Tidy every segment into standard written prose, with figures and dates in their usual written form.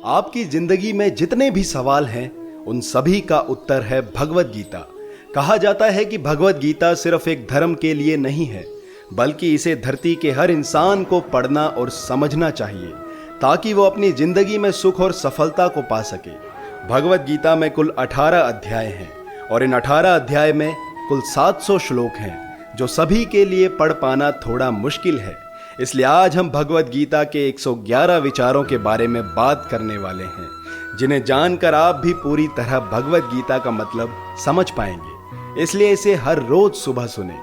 आपकी जिंदगी में जितने भी सवाल हैं उन सभी का उत्तर है भगवद गीता। कहा जाता है कि भगवद गीता सिर्फ एक धर्म के लिए नहीं है, बल्कि इसे धरती के हर इंसान को पढ़ना और समझना चाहिए ताकि वो अपनी जिंदगी में सुख और सफलता को पा सके। भगवद गीता में कुल 18 अध्याय हैं और इन 18 अध्याय में कुल 700 श्लोक हैं जो सभी के लिए पढ़ पाना थोड़ा मुश्किल है। इसलिए आज हम भगवद गीता के 111 विचारों के बारे में बात करने वाले हैं, जिन्हें जानकर आप भी पूरी तरह भगवद गीता का मतलब समझ पाएंगे। इसलिए इसे हर रोज सुबह सुने।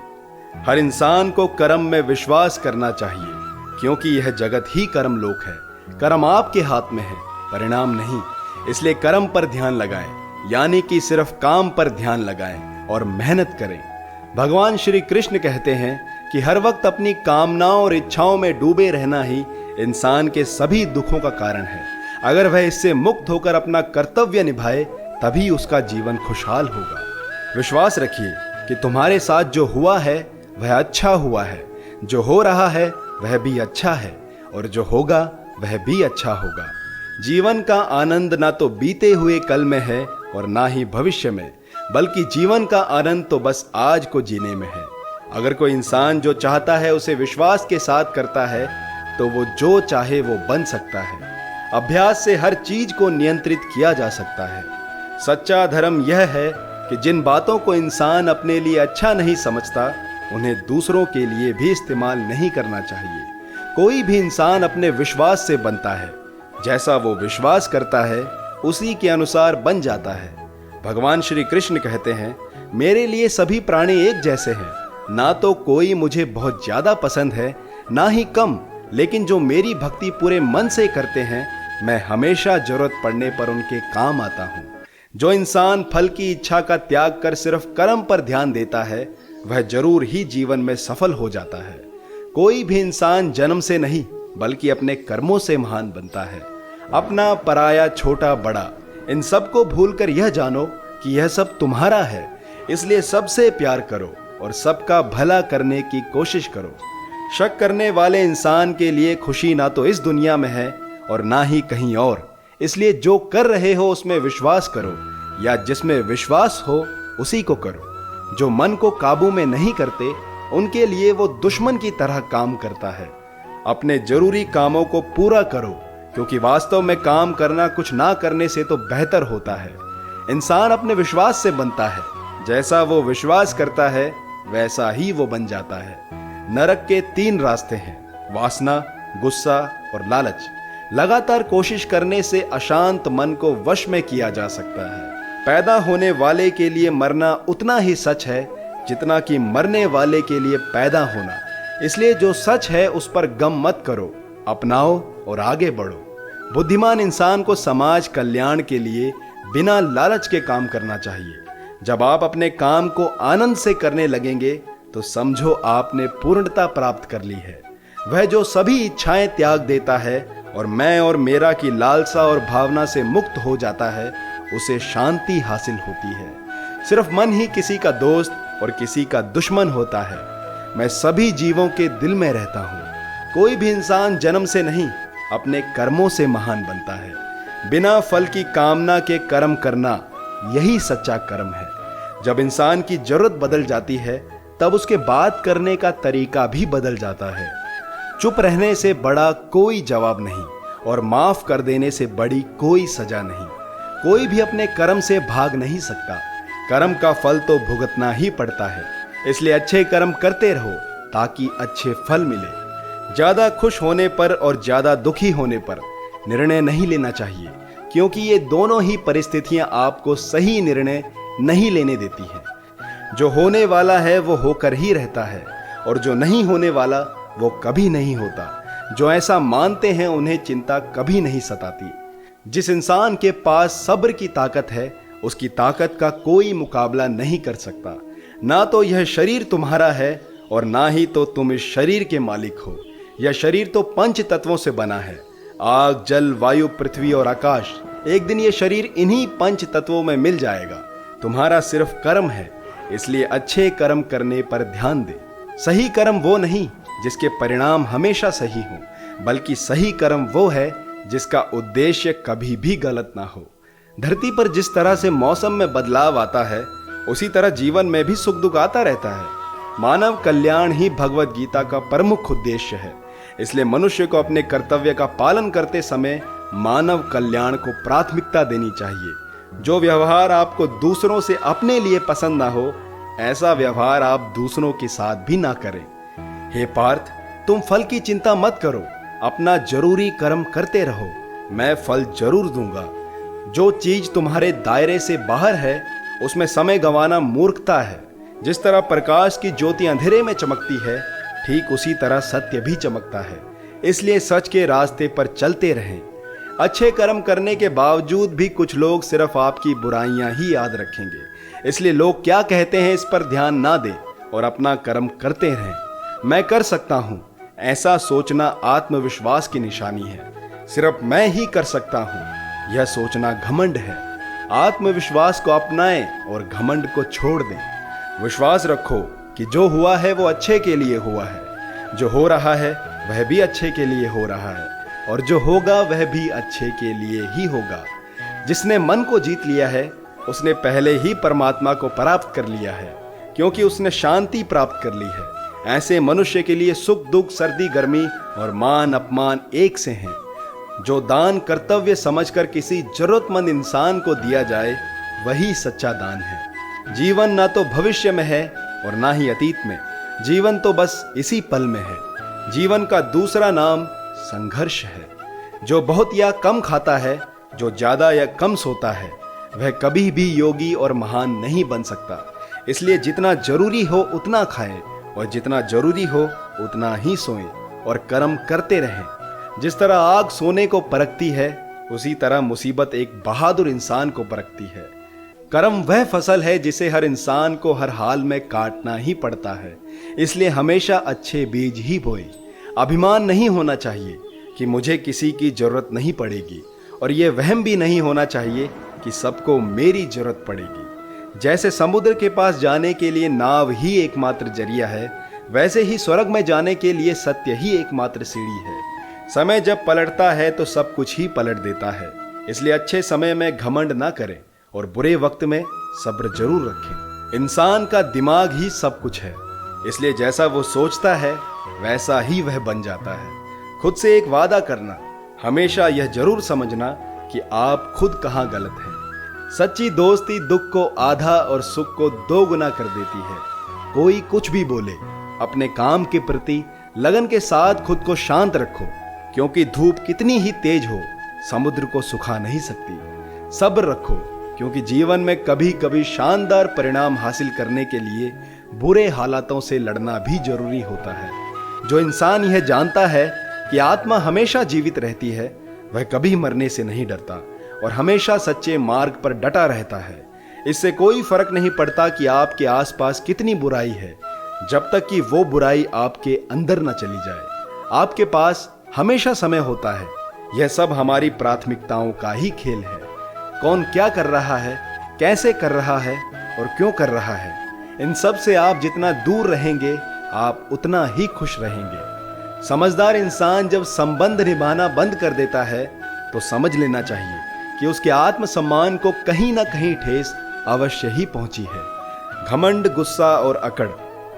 हर इंसान को कर्म में विश्वास करना चाहिए, क्योंकि यह जगत ही कर्म लोक है। कर्म आपके हाथ में है, परिणाम नहीं। इसलिए कर्म पर ध्यान लगाएं, यानी कि सिर्फ काम पर ध्यान लगाएं और मेहनत करें। भगवान श्री कृष्ण कहते हैं कि हर वक्त अपनी कामनाओं और इच्छाओं में डूबे रहना ही इंसान के सभी दुखों का कारण है। अगर वह इससे मुक्त होकर अपना कर्तव्य निभाए तभी उसका जीवन खुशहाल होगा। विश्वास रखिए कि तुम्हारे साथ जो हुआ है वह अच्छा हुआ है, जो हो रहा है वह भी अच्छा है और जो होगा वह भी अच्छा होगा। जीवन का आनंद ना तो बीते हुए कल में है और ना ही भविष्य में, बल्कि जीवन का आनंद तो बस आज को जीने में है। अगर कोई इंसान जो चाहता है उसे विश्वास के साथ करता है तो वो जो चाहे वो बन सकता है। अभ्यास से हर चीज को नियंत्रित किया जा सकता है। सच्चा धर्म यह है कि जिन बातों को इंसान अपने लिए अच्छा नहीं समझता उन्हें दूसरों के लिए भी इस्तेमाल नहीं करना चाहिए। कोई भी इंसान अपने विश्वास से बनता है। जैसा वो विश्वास करता है उसी के अनुसार बन जाता है। भगवान श्री कृष्ण कहते हैं, मेरे लिए सभी प्राणी एक जैसे हैं। ना तो कोई मुझे बहुत ज्यादा पसंद है, ना ही कम, लेकिन जो मेरी भक्ति पूरे मन से करते हैं मैं हमेशा जरूरत पड़ने पर उनके काम आता हूँ। जो इंसान फल की इच्छा का त्याग कर सिर्फ कर्म पर ध्यान देता है वह जरूर ही जीवन में सफल हो जाता है। कोई भी इंसान जन्म से नहीं बल्कि अपने कर्मों से महान बनता है। अपना पराया छोटा बड़ा इन सबको भूलकर यह जानो कि यह सब तुम्हारा है। इसलिए सबसे प्यार करो और सबका भला करने की कोशिश करो। शक करने वाले इंसान के लिए खुशी ना तो इस दुनिया में है और ना ही कहीं और। इसलिए जो कर रहे हो उसमें विश्वास करो, या जिसमें विश्वास हो उसी को करो। जो मन को काबू में नहीं करते उनके लिए वो दुश्मन की तरह काम करता है। अपने जरूरी कामों को पूरा करो, क्योंकि वास्तव में काम करना कुछ ना करने से तो बेहतर होता है। इंसान अपने विश्वास से बनता है। जैसा वो विश्वास करता है वैसा ही वो बन जाता है। नरक के 3 रास्ते हैं, वासना, गुस्सा और लालच। लगातार कोशिश करने से अशांत मन को वश में किया जा सकता है। पैदा होने वाले के लिए मरना उतना ही सच है जितना कि मरने वाले के लिए पैदा होना। इसलिए जो सच है उस पर गम मत करो, अपनाओ और आगे बढ़ो। बुद्धिमान इंसान को समाज कल्याण के लिए बिना लालच के काम करना चाहिए। जब आप अपने काम को आनंद से करने लगेंगे तो समझो आपने पूर्णता प्राप्त कर ली है। वह जो सभी इच्छाएं त्याग देता है और मैं और मेरा की लालसा और भावना से मुक्त हो जाता है उसे शांति हासिल होती है। सिर्फ मन ही किसी का दोस्त और किसी का दुश्मन होता है। मैं सभी जीवों के दिल में रहता हूँ। कोई भी इंसान जन्म से नहीं अपने कर्मों से महान बनता है। बिना फल की कामना के कर्म करना यही सच्चा कर्म है। जब इंसान की जरूरत बदल जाती है तब उसके बात करने का तरीका भी बदल जाता है। चुप रहने से बड़ा कोई जवाब नहीं और माफ कर देने से बड़ी कोई सजा नहीं। कोई भी अपने कर्म से भाग नहीं सकता। कर्म का फल तो भुगतना ही पड़ता है। इसलिए अच्छे कर्म करते रहो ताकि अच्छे फल मिले। ज्यादा खुश होने पर और ज्यादा दुखी होने पर निर्णय नहीं लेना चाहिए, क्योंकि ये दोनों ही परिस्थितियां आपको सही निर्णय नहीं लेने देती हैं। जो होने वाला है वो होकर ही रहता है और जो नहीं होने वाला वो कभी नहीं होता। जो ऐसा मानते हैं उन्हें चिंता कभी नहीं सताती। जिस इंसान के पास सब्र की ताकत है उसकी ताकत का कोई मुकाबला नहीं कर सकता। ना तो यह शरीर तुम्हारा है और ना ही तो तुम इस शरीर के मालिक हो। यह शरीर तो 5 तत्वों से बना है, आग, जल, वायु, पृथ्वी और आकाश। एक दिन यह शरीर इन्हीं 5 तत्वों में मिल जाएगा। तुम्हारा सिर्फ कर्म है, इसलिए अच्छे कर्म करने पर ध्यान दे। सही कर्म वो नहीं जिसके परिणाम हमेशा सही हो, बल्कि सही कर्म वो है जिसका उद्देश्य कभी भी गलत ना हो। धरती पर जिस तरह से मौसम में बदलाव आता है, उसी तरह जीवन में भी सुख दुख आता रहता है। मानव कल्याण ही भगवत गीता का प्रमुख उद्देश्य है। इसलिए मनुष्य को अपने कर्तव्य का पालन करते समय मानव कल्याण को प्राथमिकता देनी चाहिए। जो व्यवहार आपको दूसरों से अपने लिए पसंद ना हो, ऐसा व्यवहार आप दूसरों के साथ भी ना करें। हे पार्थ, तुम फल की चिंता मत करो, अपना जरूरी कर्म करते रहो, मैं फल जरूर दूंगा। जो चीज तुम्हारे दायरे से बाहर है, उसमें समय गंवाना मूर्खता है। जिस तरह प्रकाश की ज्योति अंधेरे में चमकती है, ठीक उसी तरह सत्य भी चमकता है। इसलिए सच के रास्ते पर चलते रहें। अच्छे कर्म करने के बावजूद भी कुछ लोग सिर्फ आपकी बुराइयां ही याद रखेंगे। इसलिए लोग क्या कहते हैं इस पर ध्यान ना दें और अपना कर्म करते रहें। मैं कर सकता हूं, ऐसा सोचना आत्मविश्वास की निशानी है। सिर्फ मैं ही कर सकता हूं, यह सोचना घमंड है। आत्मविश्वास को अपनाएं और घमंड को छोड़ दें। विश्वास रखो कि जो हुआ है वो अच्छे के लिए हुआ है, जो हो रहा है वह भी अच्छे के लिए हो रहा है, और जो होगा वह भी अच्छे के लिए ही होगा। जिसने मन को जीत लिया है, उसने पहले ही परमात्मा को प्राप्त कर लिया है, क्योंकि उसने शांति प्राप्त कर ली है। ऐसे मनुष्य के लिए सुख दुख, सर्दी गर्मी और मान अपमान एक से हैं। जो दान कर्तव्य समझकर किसी जरूरतमंद इंसान को दिया जाए, वही सच्चा दान है। जीवन ना तो भविष्य में है और ना ही अतीत में, जीवन तो बस इसी पल में है। जीवन का दूसरा नाम संघर्ष है। जो बहुत या कम खाता है, जो ज्यादा या कम सोता है, वह कभी भी योगी और महान नहीं बन सकता। इसलिए जितना जरूरी हो उतना खाएं और जितना जरूरी हो उतना ही सोएं और कर्म करते रहें। जिस तरह आग सोने को परखती है, उसी तरह मुसीबत एक बहादुर इंसान को परखती है। कर्म वह फसल है जिसे हर इंसान को हर हाल में काटना ही पड़ता है। इसलिए हमेशा अच्छे बीज ही बोएं। अभिमान नहीं होना चाहिए कि मुझे किसी की जरूरत नहीं पड़ेगी, और यह वहम भी नहीं होना चाहिए कि सबको मेरी जरूरत पड़ेगी। जैसे समुद्र के पास जाने के लिए नाव ही एकमात्र जरिया है, वैसे ही स्वर्ग में जाने के लिए सत्य ही एकमात्र सीढ़ी है। समय जब पलटता है तो सब कुछ ही पलट देता है। इसलिए अच्छे समय में घमंड ना करें और बुरे वक्त में सब्र जरूर रखें। इंसान का दिमाग ही सब कुछ है, इसलिए जैसा वो सोचता है वैसा ही वह बन जाता है। खुद से एक वादा करना, हमेशा यह जरूर समझना कि आप खुद कहाँ गलत हैं। सच्ची दोस्ती दुख को आधा और सुख को 2 गुना कर देती है। कोई कुछ भी बोले, अपने काम के प्रति लगन के साथ खुद को शांत रखो, क्योंकि धूप कितनी ही तेज हो, समुद्र को सुखा नहीं सकती। सब्र रखो, क्योंकि जीवन में कभी कभी शानदार परिणाम हासिल करने के लिए बुरे हालातों से लड़ना भी जरूरी होता है। जो इंसान यह जानता है कि आत्मा हमेशा जीवित रहती है, वह कभी मरने से नहीं डरता और हमेशा सच्चे मार्ग पर डटा रहता है। इससे कोई फर्क नहीं पड़ता कि आपके आसपास कितनी बुराई है, जब तक कि वो बुराई आपके अंदर न चली जाए। आपके पास हमेशा समय होता है। यह सब हमारी प्राथमिकताओं का ही खेल है। कौन क्या कर रहा है, कैसे कर रहा है और क्यों कर रहा है, इन सब से आप जितना दूर रहेंगे, आप उतना ही खुश रहेंगे। समझदार इंसान जब संबंध निभाना बंद कर देता है, तो समझ लेना चाहिए कि उसके आत्मसम्मान को कहीं ना कहीं ठेस अवश्य ही पहुंची है। घमंड, गुस्सा और अकड़,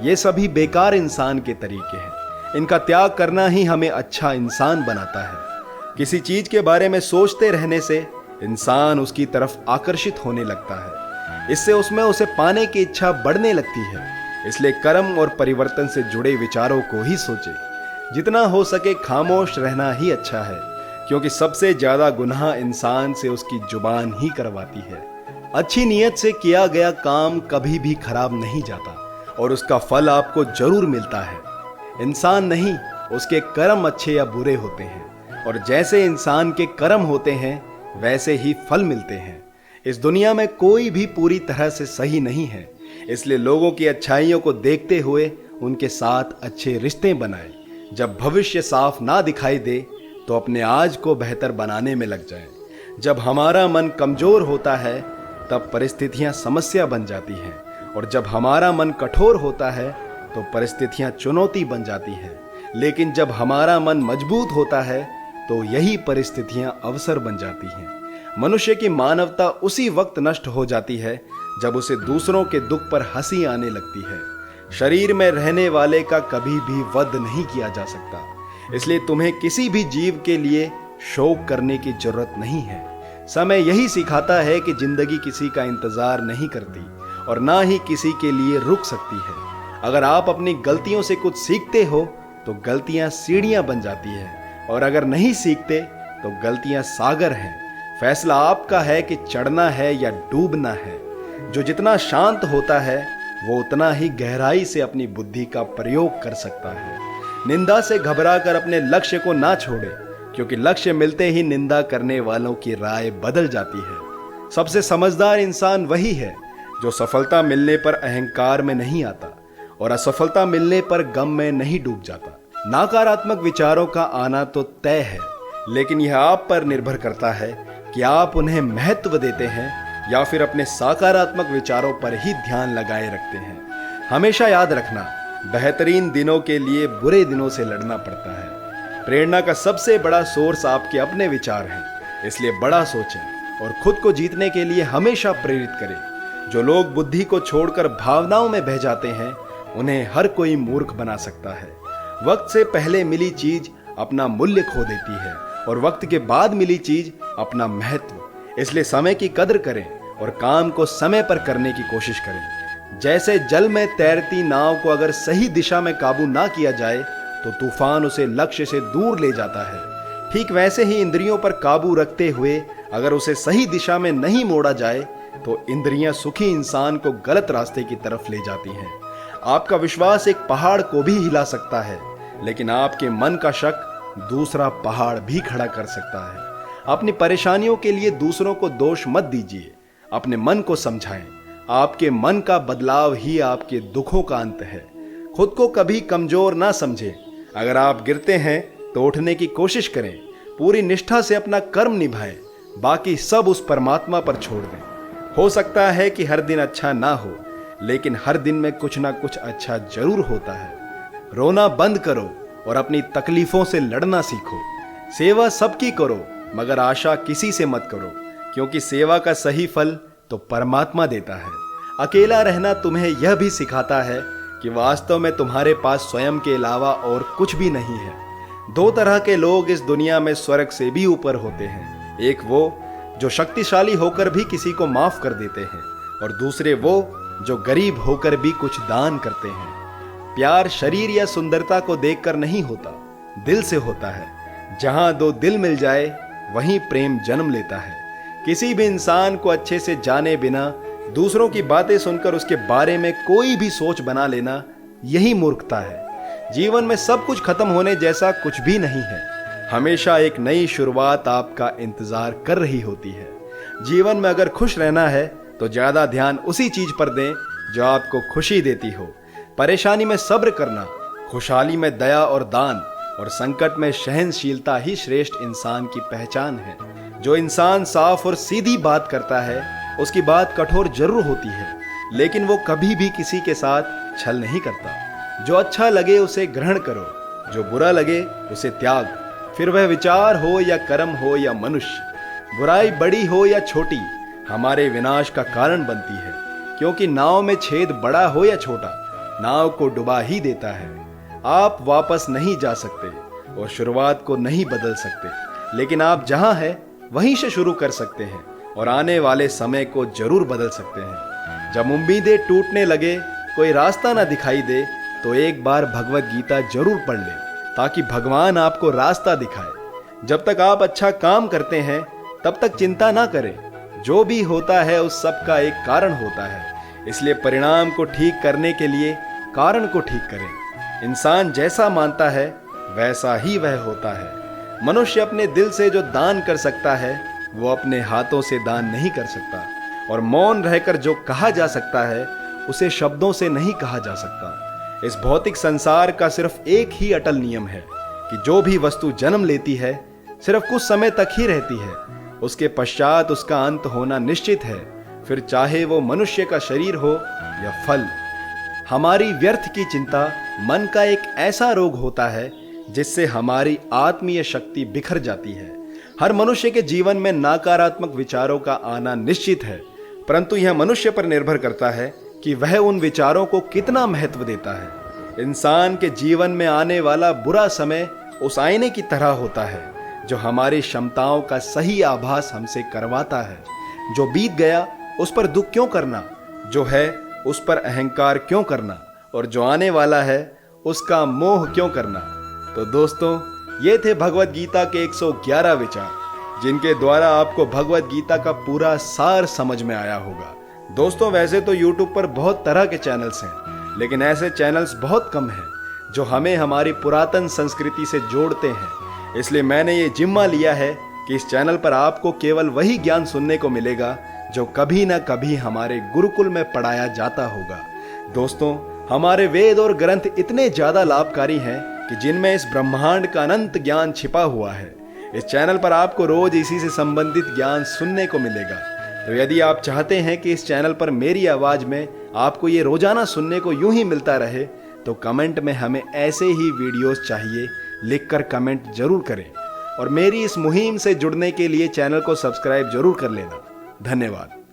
ये सभी बेकार इंसान के तरीके हैं। इनका त्याग करना ही हमें अच्छा इंसान बनाता है। किसी चीज के बारे में सोचते रहने से इंसान उसकी तरफ आकर्षित होने लगता है। इससे उसमें उसे पाने की इच्छा बढ़ने लगती है। इसलिए कर्म और परिवर्तन से जुड़े विचारों को ही सोचे। जितना हो सके खामोश रहना ही अच्छा है, क्योंकि सबसे ज्यादा गुनाह इंसान से उसकी जुबान ही करवाती है। अच्छी नीयत से किया गया काम कभी भी खराब नहीं जाता और उसका फल आपको जरूर मिलता है। इंसान नहीं, उसके कर्म अच्छे या बुरे होते हैं, और जैसे इंसान के कर्म होते हैं वैसे ही फल मिलते हैं। इस दुनिया में कोई भी पूरी तरह से सही नहीं है, इसलिए लोगों की अच्छाइयों को देखते हुए उनके साथ अच्छे रिश्ते बनाएं। जब भविष्य साफ ना दिखाई दे तो अपने आज को बेहतर बनाने में लग जाएं। जब हमारा मन कमजोर होता है तब परिस्थितियां समस्या बन जाती हैं, और जब हमारा मन कठोर होता है तो परिस्थितियां चुनौती बन जाती हैं। लेकिन जब हमारा मन मजबूत होता है तो यही परिस्थितियां अवसर बन जाती हैं। मनुष्य की मानवता उसी वक्त नष्ट हो जाती है जब उसे दूसरों के दुख पर हंसी आने लगती है। शरीर में रहने वाले का कभी भी वध नहीं किया जा सकता, इसलिए तुम्हें किसी भी जीव के लिए शोक करने की जरूरत नहीं है। समय यही सिखाता है कि जिंदगी किसी का इंतजार नहीं करती और ना ही किसी के लिए रुक सकती है। अगर आप अपनी गलतियों से कुछ सीखते हो तो गलतियां सीढ़ियां बन जाती है, और अगर नहीं सीखते तो गलतियां सागर हैं। फैसला आपका है कि चढ़ना है या डूबना है। जो जितना शांत होता है वो उतना ही गहराई से अपनी बुद्धि का प्रयोग कर सकता है। निंदा से घबराकर अपने लक्ष्य को ना छोड़े, क्योंकि लक्ष्य मिलते ही निंदा करने वालों की राय बदल जाती है। सबसे समझदार इंसान वही है जो सफलता मिलने पर अहंकार में नहीं आता और असफलता मिलने पर गम में नहीं डूब जाता। नकारात्मक विचारों का आना तो तय है, लेकिन यह आप पर निर्भर करता है कि आप उन्हें महत्व देते हैं या फिर अपने सकारात्मक विचारों पर ही ध्यान लगाए रखते हैं। हमेशा याद रखना, बेहतरीन दिनों के लिए बुरे दिनों से लड़ना पड़ता है। प्रेरणा का सबसे बड़ा सोर्स आपके अपने विचार हैं, इसलिए बड़ा सोचें और खुद को जीतने के लिए हमेशा प्रेरित करें। जो लोग बुद्धि को छोड़कर भावनाओं में बह जाते हैं, उन्हें हर कोई मूर्ख बना सकता है। वक्त से पहले मिली चीज अपना मूल्य खो देती है और वक्त के बाद मिली चीज अपना महत्व। इसलिए समय की कदर करें और काम को समय पर करने की कोशिश करें। जैसे जल में तैरती नाव को अगर सही दिशा में काबू ना किया जाए तो तूफान उसे लक्ष्य से दूर ले जाता है। ठीक वैसे ही इंद्रियों पर काबू रखते हुए अगर उसे सही दिशा में नहीं मोड़ा जाए तो इंद्रियां सुखी इंसान को गलत रास्ते की तरफ ले जाती हैं। आपका विश्वास एक पहाड़ को भी हिला सकता है, लेकिन आपके मन का शक दूसरा पहाड़ भी खड़ा कर सकता है। अपनी परेशानियों के लिए दूसरों को दोष मत दीजिए, अपने मन को समझाएं। आपके मन का बदलाव ही आपके दुखों का अंत है। खुद को कभी कमजोर ना समझें। अगर आप गिरते हैं तो उठने की कोशिश करें। पूरी निष्ठा से अपना कर्म निभाएं, बाकी सब उस परमात्मा पर छोड़ दें। हो सकता है कि हर दिन अच्छा ना हो, लेकिन हर दिन में कुछ ना कुछ अच्छा जरूर होता है। रोना बंद करो और अपनी तकलीफों से लड़ना सीखो। सेवा सबकी करो, मगर आशा किसी से मत करो, क्योंकि सेवा का सही फल तो परमात्मा देता है। अकेला रहना तुम्हें यह भी सिखाता है कि वास्तव में तुम्हारे पास स्वयं के अलावा और कुछ भी नहीं है। दो तरह के लोग इस दुनिया में स्वर्ग से भी ऊपर होते हैं। एक वो जो शक्तिशाली होकर भी किसी को माफ कर देते हैं, और दूसरे वो जो गरीब होकर भी कुछ दान करते हैं। प्यार शरीर या सुंदरता को देखकर नहीं होता, दिल से होता है। जहां दो दिल मिल जाए वहीं प्रेम जन्म लेता है। किसी भी इंसान को अच्छे से जाने बिना दूसरों की बातें सुनकर उसके बारे में कोई भी सोच बना लेना, यही मूर्खता है। जीवन में सब कुछ खत्म होने जैसा कुछ भी नहीं है। हमेशा एक नई शुरुआत आपका इंतजार कर रही होती है। जीवन में अगर खुश रहना है तो ज्यादा ध्यान उसी चीज पर दें जो आपको खुशी देती हो। परेशानी में सब्र करना, खुशहाली में दया और दान, और संकट में सहनशीलता ही श्रेष्ठ इंसान की पहचान है। जो इंसान साफ और सीधी बात करता है उसकी बात कठोर जरूर होती है, लेकिन वो कभी भी किसी के साथ छल नहीं करता। जो अच्छा लगे उसे ग्रहण करो, जो बुरा लगे उसे त्याग। फिर वह विचार हो या कर्म हो या मनुष्य, बुराई बड़ी हो या छोटी, हमारे विनाश का कारण बनती है। क्योंकि नाव में छेद बड़ा हो या छोटा, नाव को डुबा ही देता है। आप वापस नहीं जा सकते और शुरुआत को नहीं बदल सकते, लेकिन आप जहां हैं वहीं से शुरू कर सकते हैं और आने वाले समय को जरूर बदल सकते हैं। जब उम्मीदें टूटने लगे, कोई रास्ता ना दिखाई दे, तो एक बार भगवत गीता जरूर पढ़ लें, ताकि भगवान आपको रास्ता दिखाए। जब तक आप अच्छा काम करते हैं तब तक चिंता ना करें। जो भी होता है उस सब का एक कारण होता है, इसलिए परिणाम को ठीक करने के लिए कारण को ठीक करें। इंसान जैसा मानता है वैसा ही वह होता है। मनुष्य अपने दिल से जो दान कर सकता है वो अपने हाथों से दान नहीं कर सकता, और मौन रहकर जो कहा जा सकता है उसे शब्दों से नहीं कहा जा सकता। इस भौतिक संसार का सिर्फ एक ही अटल नियम है कि जो भी वस्तु जन्म लेती है सिर्फ कुछ समय तक ही रहती है, उसके पश्चात उसका अंत होना निश्चित है, फिर चाहे वो मनुष्य का शरीर हो या फल। हमारी व्यर्थ की चिंता मन का एक ऐसा रोग होता है जिससे हमारी आत्मीय शक्ति बिखर जाती है। हर मनुष्य के जीवन में नकारात्मक विचारों का आना निश्चित है, परंतु यह मनुष्य पर निर्भर करता है कि वह उन विचारों को कितना महत्व देता है। इंसान के जीवन में आने वाला बुरा समय उस आईने की तरह होता है जो हमारी क्षमताओं का सही आभास हमसे करवाता है। जो बीत गया उस पर दुख क्यों करना, जो है उस पर अहंकार क्यों करना, और जो आने वाला है उसका मोह क्यों करना। तो दोस्तों, ये थे भगवत गीता के 111 विचार, जिनके द्वारा आपको भगवत गीता का पूरा सार समझ में आया होगा। दोस्तों, वैसे तो YouTube पर बहुत तरह के चैनल्स हैं, लेकिन ऐसे चैनल्स बहुत कम हैं जो हमें हमारी पुरातन संस्कृति से जोड़ते हैं। इसलिए मैंने ये जिम्मा लिया है कि इस चैनल पर आपको केवल वही ज्ञान सुनने को मिलेगा जो कभी ना कभी हमारे गुरुकुल में पढ़ाया जाता होगा। दोस्तों, हमारे वेद और ग्रंथ इतने ज्यादा लाभकारी हैं कि जिनमें इस ब्रह्मांड का अनंत ज्ञान छिपा हुआ है। इस चैनल पर आपको रोज इसी से संबंधित ज्ञान सुनने को मिलेगा। तो यदि आप चाहते हैं कि इस चैनल पर मेरी आवाज में आपको ये रोजाना सुनने को यूं ही मिलता रहे, तो कमेंट में हमें ऐसे ही वीडियोस चाहिए लिखकर कमेंट जरूर करें, और मेरी इस मुहिम से जुड़ने के लिए चैनल को सब्सक्राइब जरूर कर लेना। धन्यवाद।